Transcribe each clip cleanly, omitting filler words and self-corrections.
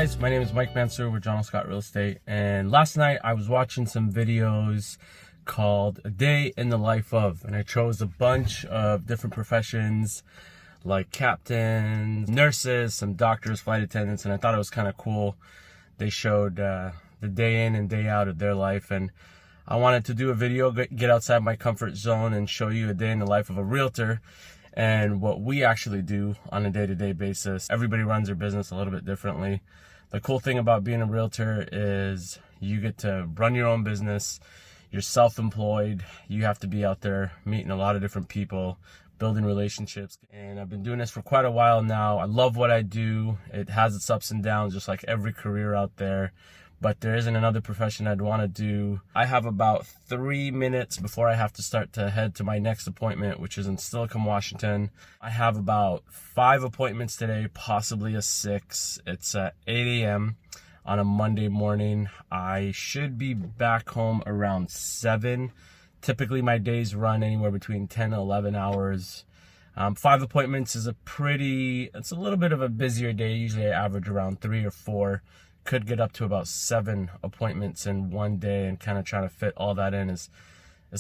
guys, my name is Mike Mansour with John Scott Real Estate, and last night I was watching some videos called A Day in the Life of, and I chose a bunch of different professions like captains, nurses, some doctors, flight attendants, and I thought it was kind of cool. They showed the day in and day out of their life, and I wanted to do a video, get outside my comfort zone and show you a day in the life of a realtor and what we actually do on a day-to-day basis. Everybody runs their business a little bit differently. The cool thing about being a realtor is you get to run your own business. You're self-employed. You have to be out there meeting a lot of different people, building relationships. And I've been doing this for quite a while now. I love what I do. It has its ups and downs, just like every career out there. But there isn't another profession I'd want to do. I have about 3 minutes before I have to start to head to my next appointment, which is in Steilacoom, Washington. I have about 5 appointments today, possibly a 6. It's at 8 a.m. on a Monday morning. I should be back home around 7. Typically my days run anywhere between 10 and 11 hours. 5 appointments is it's a little bit of a busier day. Usually I average around 3 or 4. Could get up to about 7 appointments in one day, and kind of trying to fit all that in is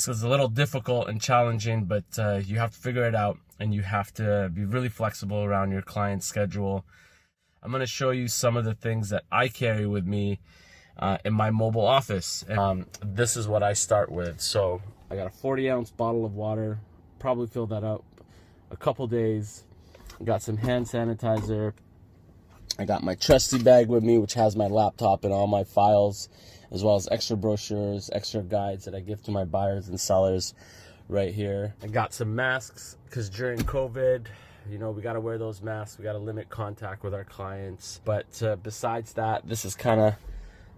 a little difficult and challenging, but you have to figure it out, and you have to be really flexible around your client's schedule. I'm going to show you some of the things that I carry with me in my mobile office. This is what I start with. So I got a 40-ounce bottle of water, probably fill that up a couple days. I got some hand sanitizer. I got my trusty bag with me, which has my laptop and all my files, as well as extra brochures, extra guides that I give to my buyers and sellers right here. I got some masks because during COVID, we got to wear those masks. We got to limit contact with our clients. But besides that, this is kind of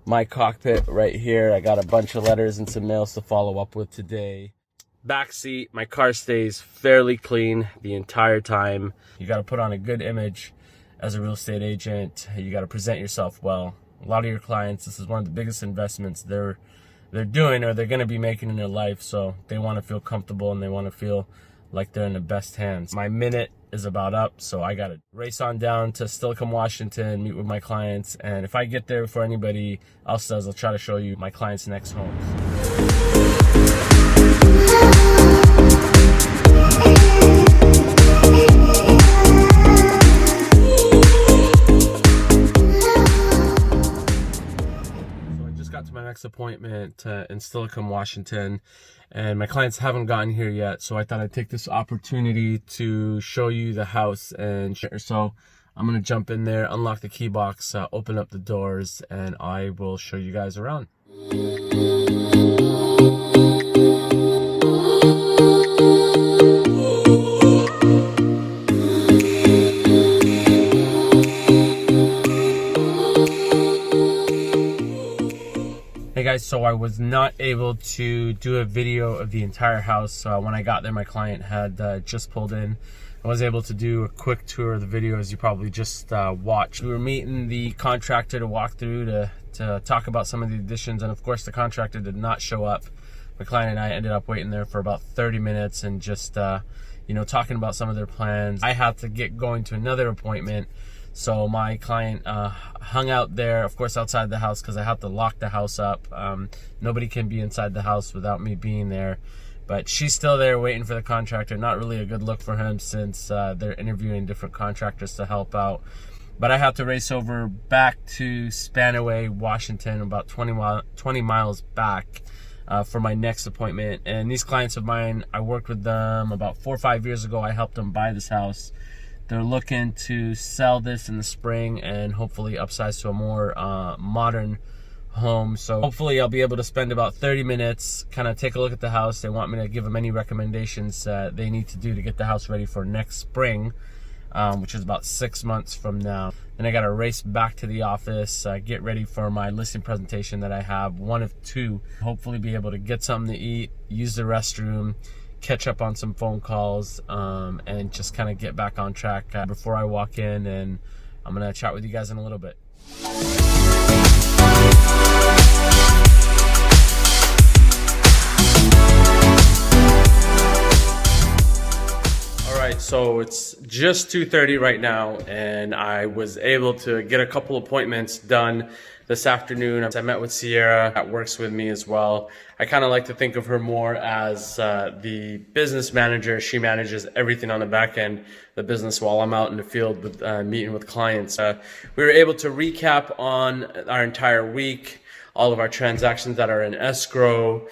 my cockpit right here. I got a bunch of letters and some mails to follow up with today. Back seat, my car stays fairly clean the entire time. You got to put on a good image. As a real estate agent, you got to present yourself well. A lot of your clients, this is one of the biggest investments they're doing or they're going to be making in their life, so they want to feel comfortable and they want to feel like they're in the best hands. My minute is about up, so I got to race on down to Steilacoom, Washington, meet with my clients, and if I get there before anybody else does, I'll try to show you my clients' next homes. To my next appointment in Steilacoom, Washington, and my clients haven't gotten here yet, so I thought I'd take this opportunity to show you the house. And so I'm gonna jump in there, unlock the key box, open up the doors, and I will show you guys around. Hey guys, so I was not able to do a video of the entire house. When I got there, my client had just pulled in. I was able to do a quick tour of the video, as you probably just watched. We were meeting the contractor to walk through to talk about some of the additions, and of course the contractor did not show up. My client and I ended up waiting there for about 30 minutes and just talking about some of their plans. I had to get going to another appointment. So my client hung out there, of course, outside the house, because I have to lock the house up. Nobody can be inside the house without me being there. But she's still there waiting for the contractor. Not really a good look for him, since they're interviewing different contractors to help out. But I have to race over back to Spanaway, Washington, about 20 miles back for my next appointment. And these clients of mine, I worked with them about 4 or 5 years ago. I helped them buy this house. They're looking to sell this in the spring and hopefully upsize to a more modern home. So hopefully I'll be able to spend about 30 minutes, kind of take a look at the house. They want me to give them any recommendations they need to do to get the house ready for next spring, which is about 6 months from now. Then I got to race back to the office, get ready for my listing presentation that I have, one of 2. Hopefully be able to get something to eat, use the restroom, catch up on some phone calls, and just kind of get back on track before I walk in, and I'm gonna chat with you guys in a little bit. right, so it's just 2:30 right now, and I was able to get a couple appointments done this afternoon. I met with Sierra, that works with me as well. I kind of like to think of her more as the business manager. She manages everything on the back end of the business while I'm out in the field with, meeting with clients. We were able to recap on our entire week, all of our transactions that are in escrow.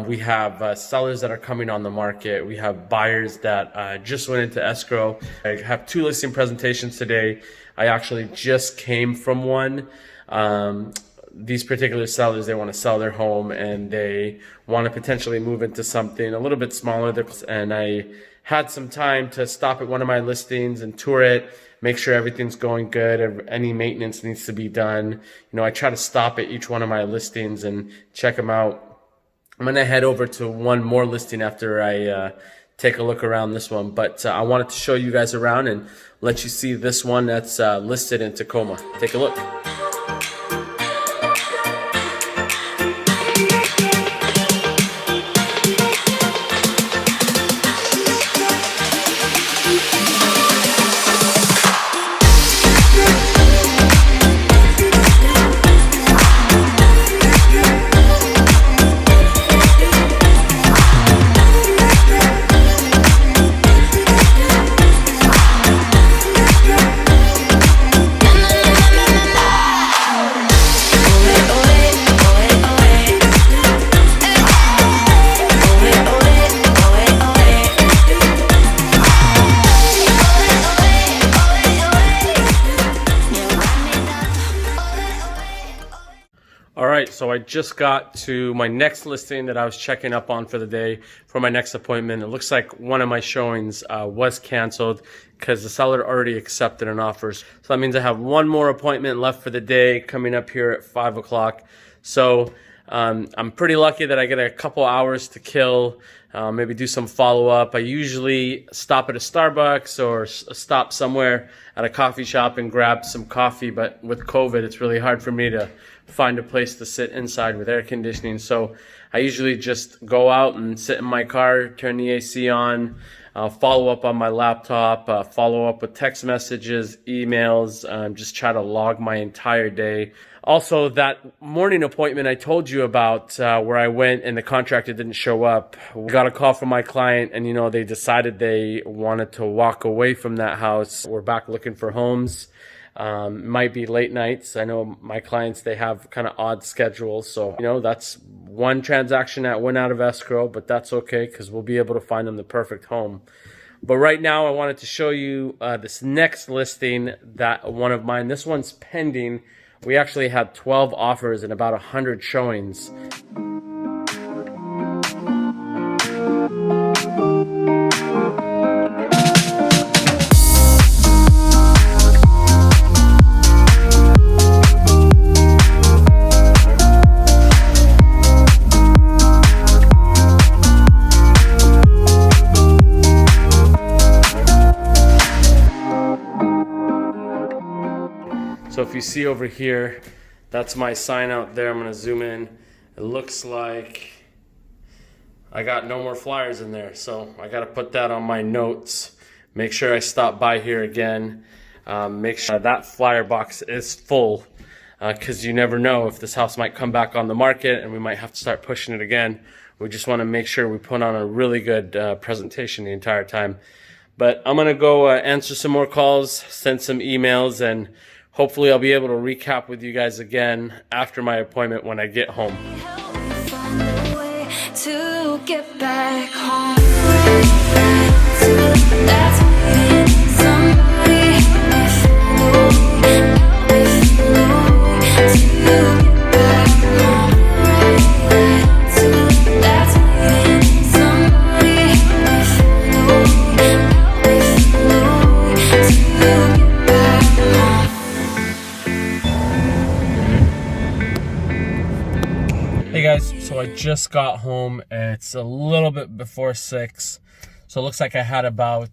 We have sellers that are coming on the market. We have buyers that just went into escrow. I have 2 listing presentations today. I actually just came from one. These particular sellers, they want to sell their home and they want to potentially move into something a little bit smaller. And I had some time to stop at one of my listings and tour it, make sure everything's going good, if any maintenance needs to be done. You know, I try to stop at each one of my listings and check them out. I'm going to head over to one more listing after I take a look around this one. But I wanted to show you guys around and let you see this one that's listed in Tacoma. Take a look. All right, so I just got to my next listing that I was checking up on for the day for my next appointment. It looks like one of my showings was canceled because the seller already accepted an offer. So that means I have one more appointment left for the day coming up here at 5 o'clock. So I'm pretty lucky that I get a couple hours to kill, maybe do some follow-up. I usually stop at a Starbucks or stop somewhere at a coffee shop and grab some coffee, but with COVID, it's really hard for me to find a place to sit inside with air conditioning. So I usually just go out and sit in my car, turn the AC on, follow up on my laptop, follow up with text messages, emails, just try to log my entire day. Also, that morning appointment I told you about where I went and the contractor didn't show up, we got a call from my client and, you know, they decided they wanted to walk away from that house. We're back looking for homes. Might be late nights. I know my clients, they have kind of odd schedules. So, you know, that's one transaction that went out of escrow, but that's okay because we'll be able to find them the perfect home. But right now I wanted to show you this next listing, that one of mine. This one's pending. We actually had 12 offers and about 100 showings. So if you see over here, that's my sign out there. I'm going to zoom in. It looks like I got no more flyers in there. So I got to put that on my notes. Make sure I stop by here again. Make sure that flyer box is full because you never know if this house might come back on the market and we might have to start pushing it again. We just want to make sure we put on a really good presentation the entire time. But I'm going to go answer some more calls, send some emails, and hopefully I'll be able to recap with you guys again after my appointment when I get home. To get back home. Hey guys, so I just got home. It's a little bit before 6. So it looks like I had about,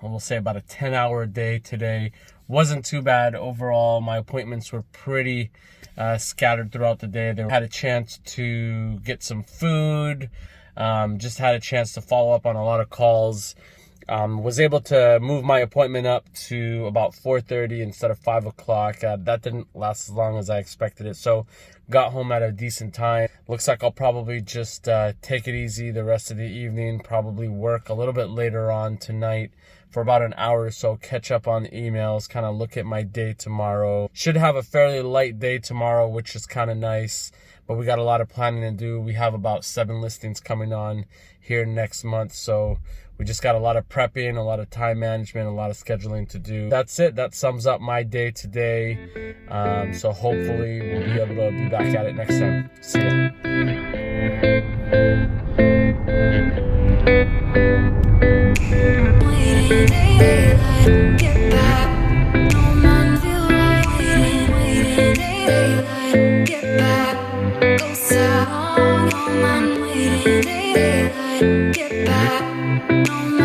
we'll say about a 10-hour day today. Wasn't too bad overall. My appointments were pretty scattered throughout the day. They had a chance to get some food, just had a chance to follow up on a lot of calls. Was able to move my appointment up to about 4:30 instead of 5 o'clock. That didn't last as long as I expected it, so got home at a decent time. Looks like I'll probably just take it easy the rest of the evening, probably work a little bit later on tonight for about an hour or so, catch up on the emails, kind of look at my day tomorrow. Should have a fairly light day tomorrow, which is kind of nice, but we got a lot of planning to do. We have about 7 listings coming on here next month, so we just got a lot of prepping, a lot of time management, a lot of scheduling to do. That's it. That sums up my day today. So hopefully we'll be able to be back at it next time. See ya. Get back, no man feel right. Waiting, daylight. Get back, go south, no man waiting, daylight. Get back, no man.